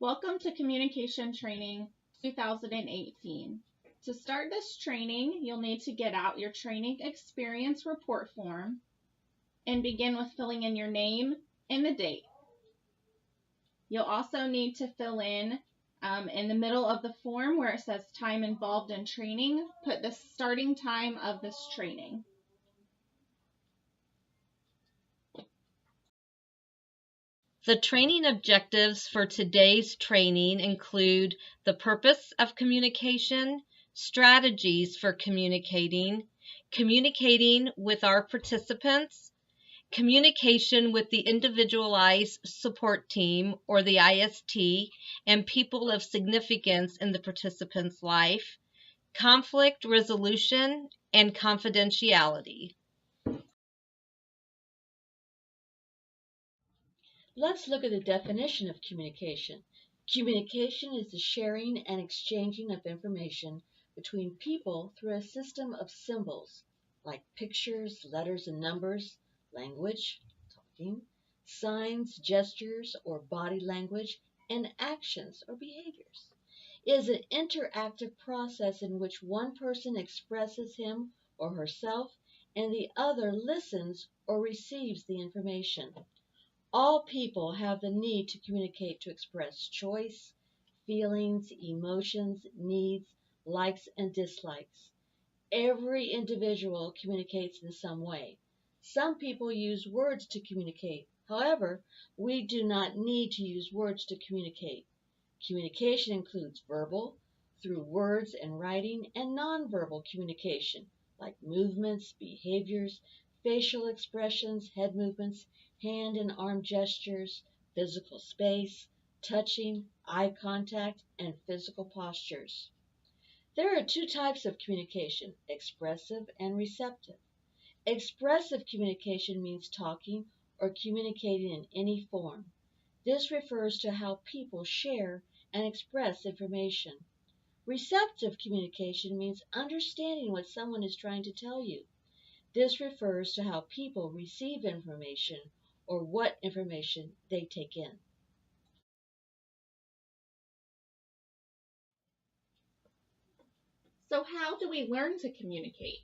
Welcome to Communication Training 2018. To start this training, you'll need to get out your training experience report form and begin with filling in your name and the date. You'll also need to fill in the middle of the form where it says time involved in training, put the starting time of this training. The training objectives for today's training include the purpose of communication, strategies for communicating, communicating with our participants, communication with the individualized support team or the IST and people of significance in the participant's life, conflict resolution, and confidentiality. Let's look at the definition of communication. Communication is the sharing and exchanging of information between people through a system of symbols like pictures, letters and numbers, language, talking, signs, gestures or body language, and actions or behaviors. It is an interactive process in which one person expresses him or herself and the other listens or receives the information. All people have the need to communicate to express choice, feelings, emotions, needs, likes, and dislikes. Every individual communicates in some way. Some people use words to communicate. However, we do not need to use words to communicate. Communication includes verbal, through words and writing, and nonverbal communication, like movements, behaviors, facial expressions, head movements, hand and arm gestures, physical space, touching, eye contact, and physical postures. There are two types of communication, expressive and receptive. Expressive communication means talking or communicating in any form. This refers to how people share and express information. Receptive communication means understanding what someone is trying to tell you. This refers to how people receive information or what information they take in. So how do we learn to communicate?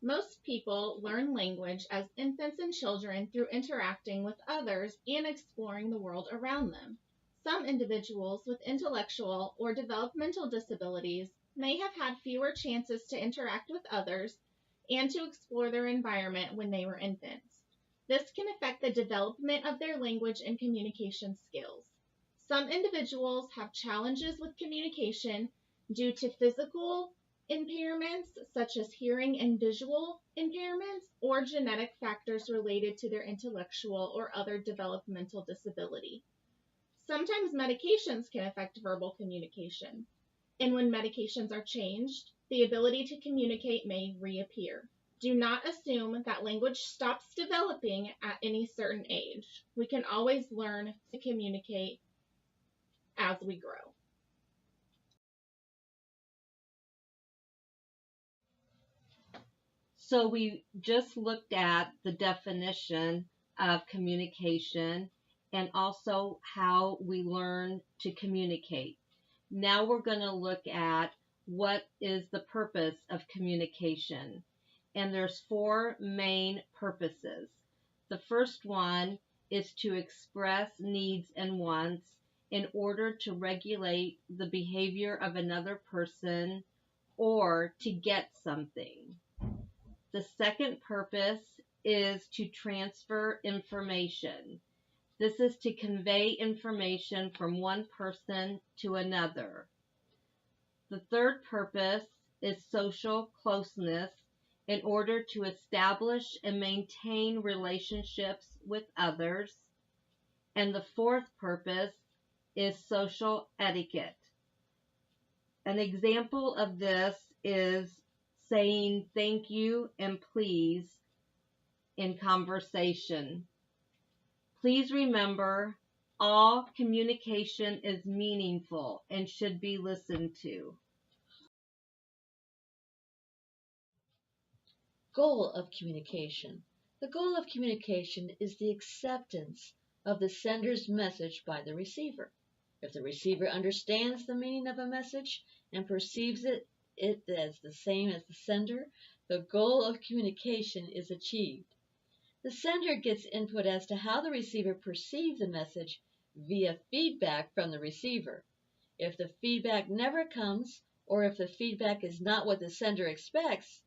Most people learn language as infants and children through interacting with others and exploring the world around them. Some individuals with intellectual or developmental disabilities may have had fewer chances to interact with others and to explore their environment when they were infants. This can affect the development of their language and communication skills. Some individuals have challenges with communication due to physical impairments such as hearing and visual impairments or genetic factors related to their intellectual or other developmental disability. Sometimes medications can affect verbal communication, and when medications are changed, the ability to communicate may reappear. Do not assume that language stops developing at any certain age. We can always learn to communicate as we grow. So we just looked at the definition of communication and also how we learn to communicate. Now we're going to look at what is the purpose of communication. And there's four main purposes. The first one is to express needs and wants in order to regulate the behavior of another person or to get something. The second purpose is to transfer information. This is to convey information from one person to another. The third purpose is social closeness in order to establish and maintain relationships with others. And the fourth purpose is social etiquette. An example of this is saying thank you and please in conversation. Please remember, all communication is meaningful and should be listened to. Goal of communication. The goal of communication is the acceptance of the sender's message by the receiver. If the receiver understands the meaning of a message and perceives it as the same as the sender, the goal of communication is achieved. The sender gets input as to how the receiver perceives the message via feedback from the receiver. If the feedback never comes, or if the feedback is not what the sender expects,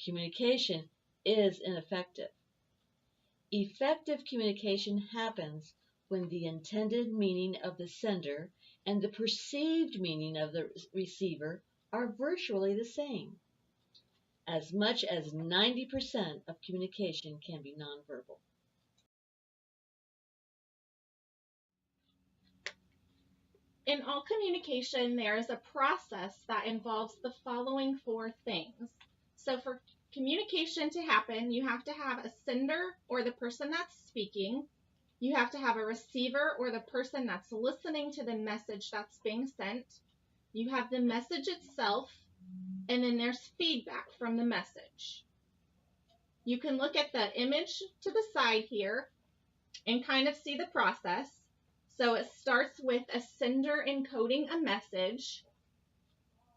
communication is ineffective. Effective communication happens when the intended meaning of the sender and the perceived meaning of the receiver are virtually the same. As much as 90% of communication can be nonverbal. In all communication, there is a process that involves the following 4 things. So for communication to happen, you have to have a sender or the person that's speaking. You have to have a receiver or the person that's listening to the message that's being sent. You have the message itself, and then there's feedback from the message. You can look at the image to the side here and kind of see the process. So it starts with a sender encoding a message,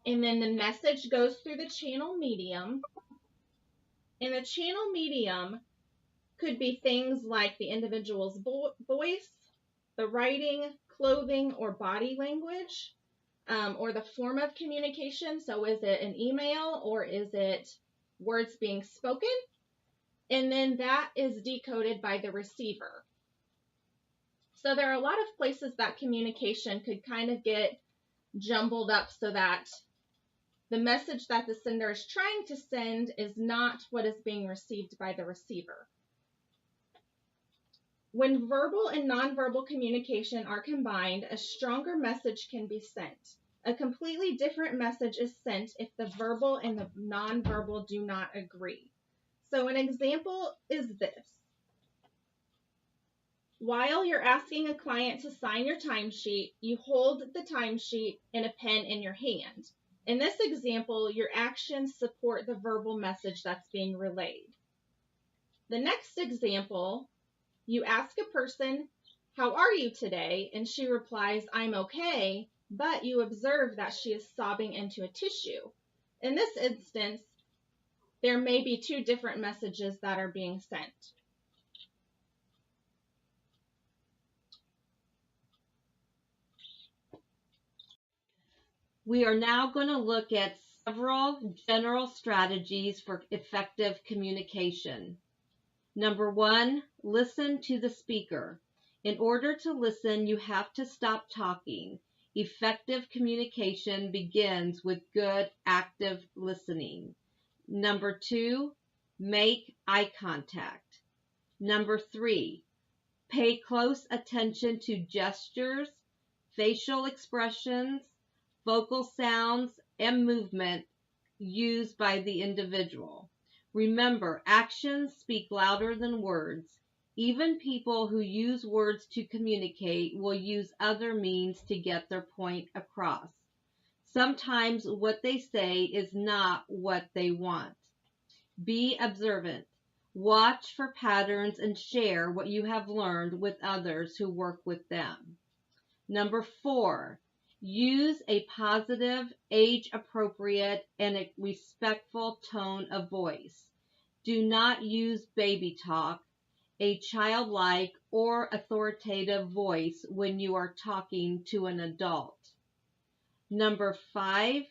and then the message goes through the channel medium. And the channel medium could be things like the individual's voice, the writing, clothing, or body language, or the form of communication. So is it an email or is it words being spoken? And then that is decoded by the receiver. So there are a lot of places that communication could kind of get jumbled up so that the message that the sender is trying to send is not what is being received by the receiver. When verbal and nonverbal communication are combined, a stronger message can be sent. A completely different message is sent if the verbal and the nonverbal do not agree. So an example is this. While you're asking a client to sign your timesheet, you hold the timesheet and a pen in your hand. In this example, your actions support the verbal message that's being relayed. The next example, you ask a person, "How are you today?" and she replies, "I'm okay," but you observe that she is sobbing into a tissue. In this instance, there may be 2 different messages that are being sent. We are now going to look at several general strategies for effective communication. Number 1, listen to the speaker. In order to listen, you have to stop talking. Effective communication begins with good, active listening. Number 2, make eye contact. Number 3, pay close attention to gestures, facial expressions, vocal sounds, and movement used by the individual. Remember, actions speak louder than words. Even people who use words to communicate will use other means to get their point across. Sometimes what they say is not what they want. Be observant. Watch for patterns and share what you have learned with others who work with them. Number 4, use a positive, age-appropriate, and a respectful tone of voice. Do not use baby talk, a childlike or authoritative voice when you are talking to an adult. Number 5,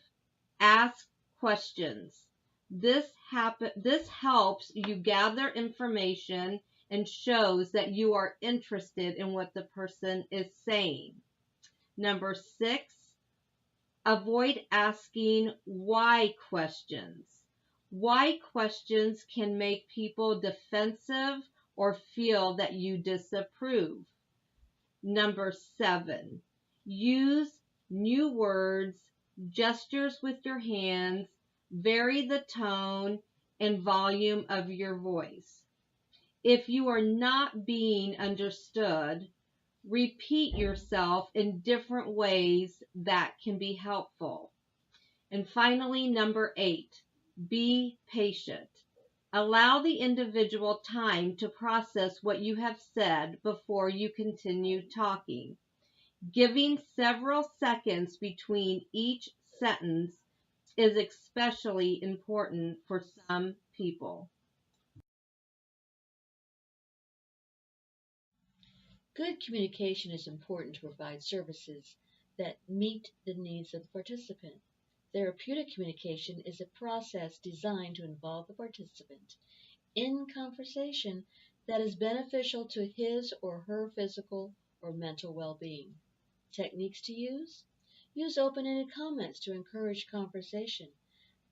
ask questions. This helps you gather information and shows that you are interested in what the person is saying. Number 6, avoid asking why questions. Why questions can make people defensive or feel that you disapprove. Number 7, use new words, gestures with your hands, vary the tone and volume of your voice. If you are not being understood, repeat yourself in different ways that can be helpful. And finally, number 8, be patient. Allow the individual time to process what you have said before you continue talking. Giving several seconds between each sentence is especially important for some people. Good communication is important to provide services that meet the needs of the participant. Therapeutic communication is a process designed to involve the participant in conversation that is beneficial to his or her physical or mental well-being. Techniques to use? Use open-ended comments to encourage conversation.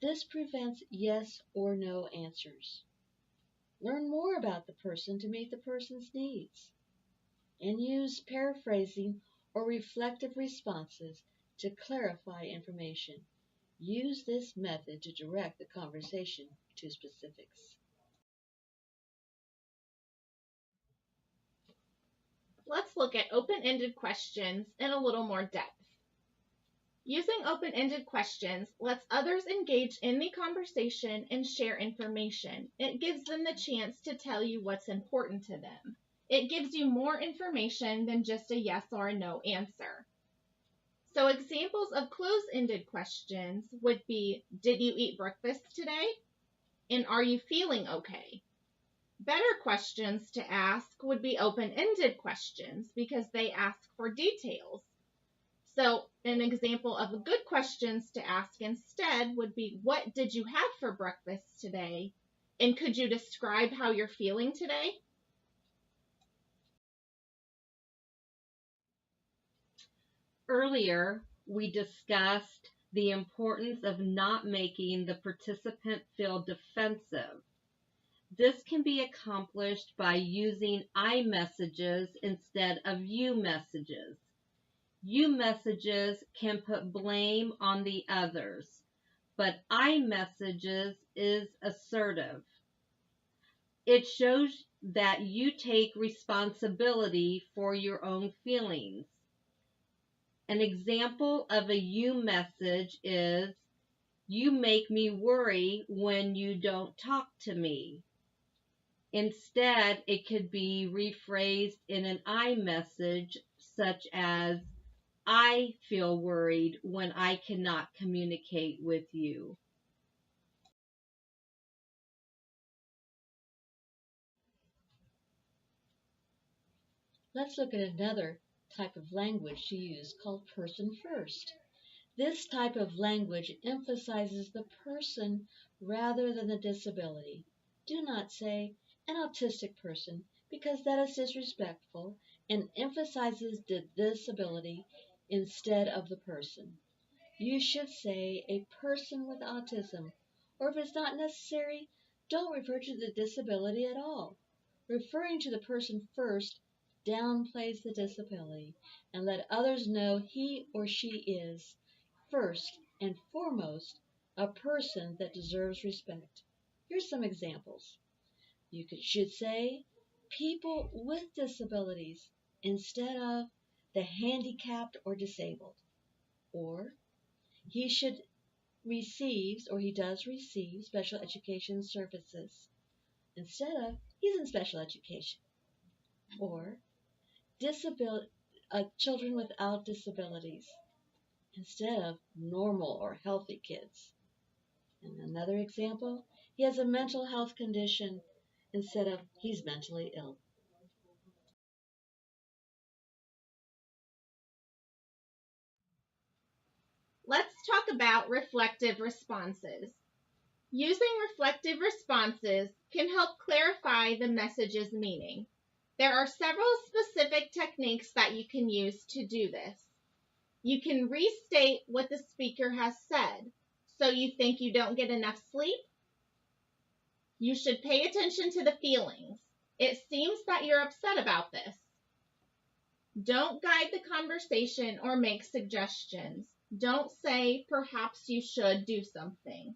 This prevents yes or no answers. Learn more about the person to meet the person's needs. And use paraphrasing or reflective responses to clarify information. Use this method to direct the conversation to specifics. Let's look at open-ended questions in a little more depth. Using open-ended questions lets others engage in the conversation and share information. It gives them the chance to tell you what's important to them. It gives you more information than just a yes or a no answer. So examples of close-ended questions would be, did you eat breakfast today? And are you feeling okay? Better questions to ask would be open-ended questions because they ask for details. So an example of good questions to ask instead would be, what did you have for breakfast today? And could you describe how you're feeling today? Earlier, we discussed the importance of not making the participant feel defensive. This can be accomplished by using I messages instead of you messages. You messages can put blame on the others, but I messages is assertive. It shows that you take responsibility for your own feelings. An example of a you message is, you make me worry when you don't talk to me. Instead, it could be rephrased in an I message, such as, I feel worried when I cannot communicate with you. Let's look at another type of language to use called person first. This type of language emphasizes the person rather than the disability. Do not say an autistic person because that is disrespectful and emphasizes the disability instead of the person. You should say a person with autism, or if it's not necessary, don't refer to the disability at all. Referring to the person first downplays the disability and let others know he or she is, first and foremost, a person that deserves respect. Here's some examples. Should say people with disabilities instead of the handicapped or disabled. Or he should receives or he does receive special education services instead of he's in special education. Or children without disabilities instead of normal or healthy kids. And another example, he has a mental health condition instead of he's mentally ill. Let's talk about reflective responses. Using reflective responses can help clarify the message's meaning. There are several specific techniques that you can use to do this. You can restate what the speaker has said. So you think you don't get enough sleep? You should pay attention to the feelings. It seems that you're upset about this. Don't guide the conversation or make suggestions. Don't say, perhaps you should do something.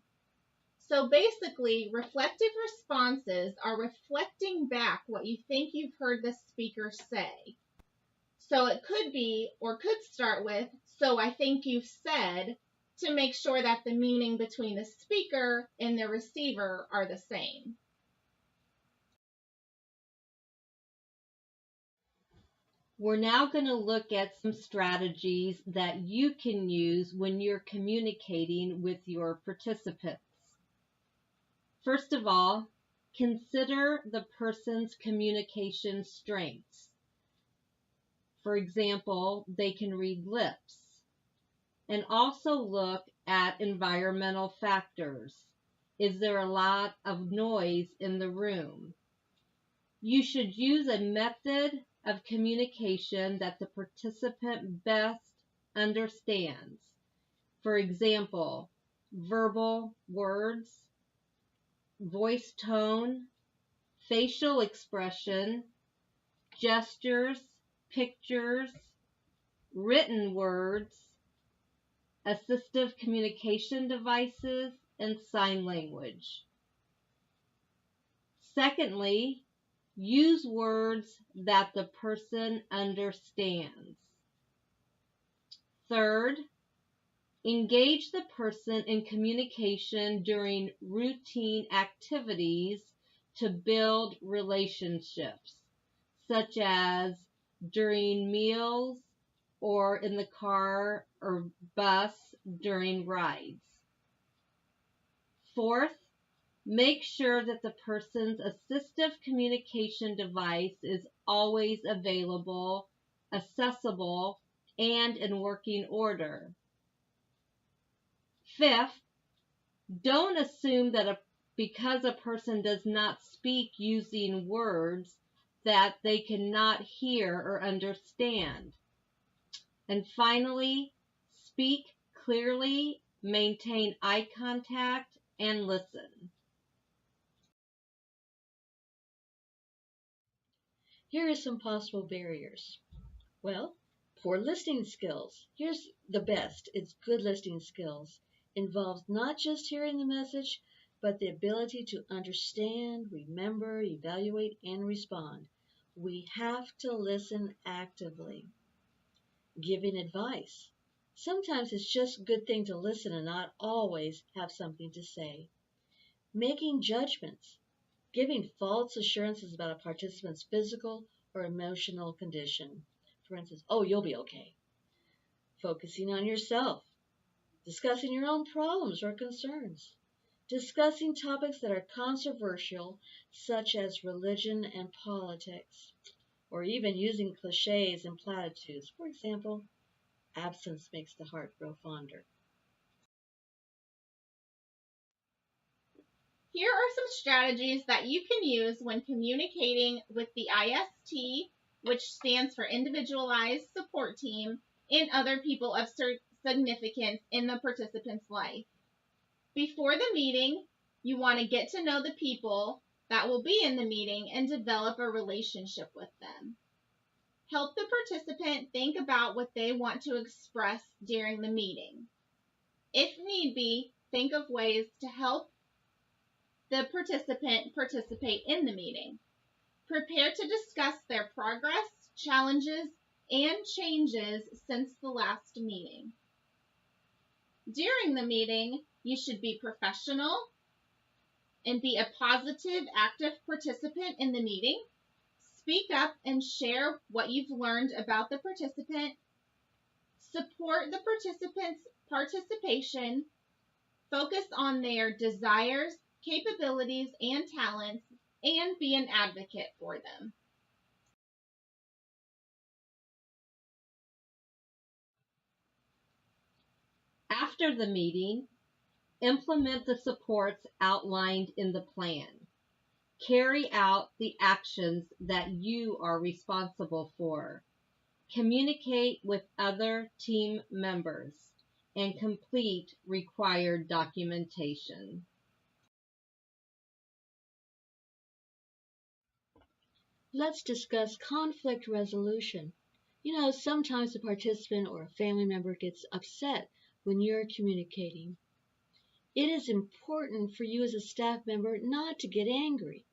So basically, reflective responses are reflecting back what you think you've heard the speaker say. So it could be, or could start with, so I think you've said, to make sure that the meaning between the speaker and the receiver are the same. We're now going to look at some strategies that you can use when you're communicating with your participants. First of all, consider the person's communication strengths. For example, they can read lips. And also look at environmental factors. Is there a lot of noise in the room? You should use a method of communication that the participant best understands. For example, verbal words, voice tone, facial expression, gestures, pictures, written words, assistive communication devices, and sign language. Secondly, use words that the person understands. Third, engage the person in communication during routine activities to build relationships, such as during meals or in the car or bus during rides. Fourth, make sure that the person's assistive communication device is always available, accessible, and in working order. Fifth, don't assume that because a person does not speak using words that they cannot hear or understand. And finally, speak clearly, maintain eye contact, and listen. Here are some possible barriers. Well, poor listening skills. Here's the best. It's good listening skills. Involves not just hearing the message, but the ability to understand, remember, evaluate, and respond. We have to listen actively. Giving advice. Sometimes it's just a good thing to listen and not always have something to say. Making judgments. Giving false assurances about a participant's physical or emotional condition. For instance, oh, you'll be okay. Focusing on yourself. Discussing your own problems or concerns. Discussing topics that are controversial, such as religion and politics. Or even using cliches and platitudes. For example, absence makes the heart grow fonder. Here are some strategies that you can use when communicating with the IST, which stands for Individualized Support Team, and other people of significance in the participant's life. Before the meeting, you want to get to know the people that will be in the meeting and develop a relationship with them. Help the participant think about what they want to express during the meeting. If need be, think of ways to help the participant participate in the meeting. Prepare to discuss their progress, challenges, and changes since the last meeting. During the meeting, you should be professional and be a positive, active participant in the meeting. Speak up and share what you've learned about the participant. Support the participant's participation. Focus on their desires, capabilities, and talents, and be an advocate for them. After the meeting, implement the supports outlined in the plan. Carry out the actions that you are responsible for. Communicate with other team members and complete required documentation. Let's discuss conflict resolution. You know, sometimes a participant or a family member gets upset when you're communicating. It is important for you as a staff member not to get angry.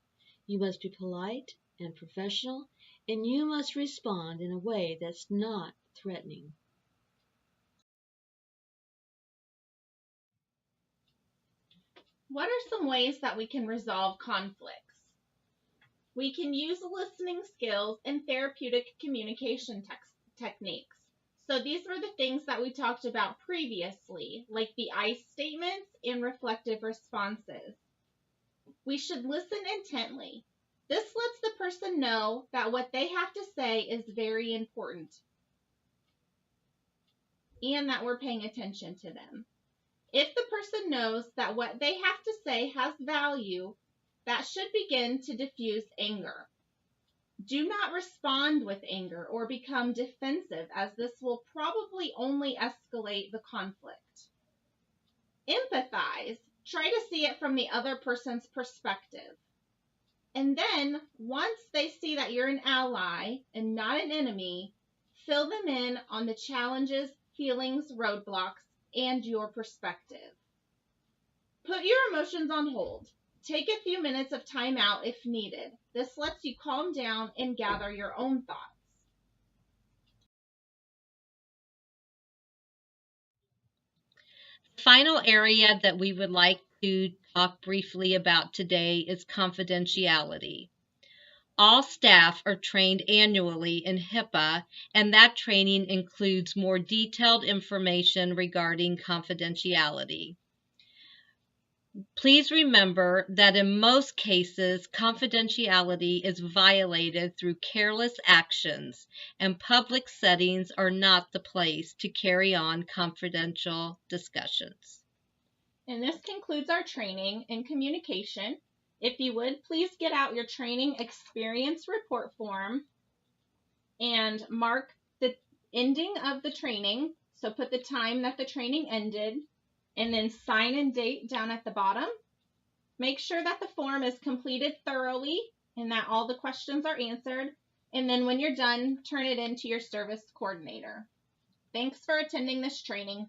You must be polite and professional, and you must respond in a way that's not threatening. What are some ways that we can resolve conflicts? We can use listening skills and therapeutic communication techniques. So these were the things that we talked about previously, like the I statements and reflective responses. We should listen intently. This lets the person know that what they have to say is very important and that we're paying attention to them. If the person knows that what they have to say has value, that should begin to diffuse anger. Do not respond with anger or become defensive, as this will probably only escalate the conflict. Empathize. Try to see it from the other person's perspective. And then, once they see that you're an ally and not an enemy, fill them in on the challenges, feelings, roadblocks, and your perspective. Put your emotions on hold. Take a few minutes of time out if needed. This lets you calm down and gather your own thoughts. The final area that we would like to talk briefly about today is confidentiality. All staff are trained annually in HIPAA, and that training includes more detailed information regarding confidentiality. Please remember that in most cases, confidentiality is violated through careless actions, and public settings are not the place to carry on confidential discussions. And this concludes our training in communication. If you would, please get out your training experience report form and mark the ending of the training. So put the time that the training ended and then sign and date down at the bottom. Make sure that the form is completed thoroughly and that all the questions are answered. And then when you're done, turn it in to your service coordinator. Thanks for attending this training.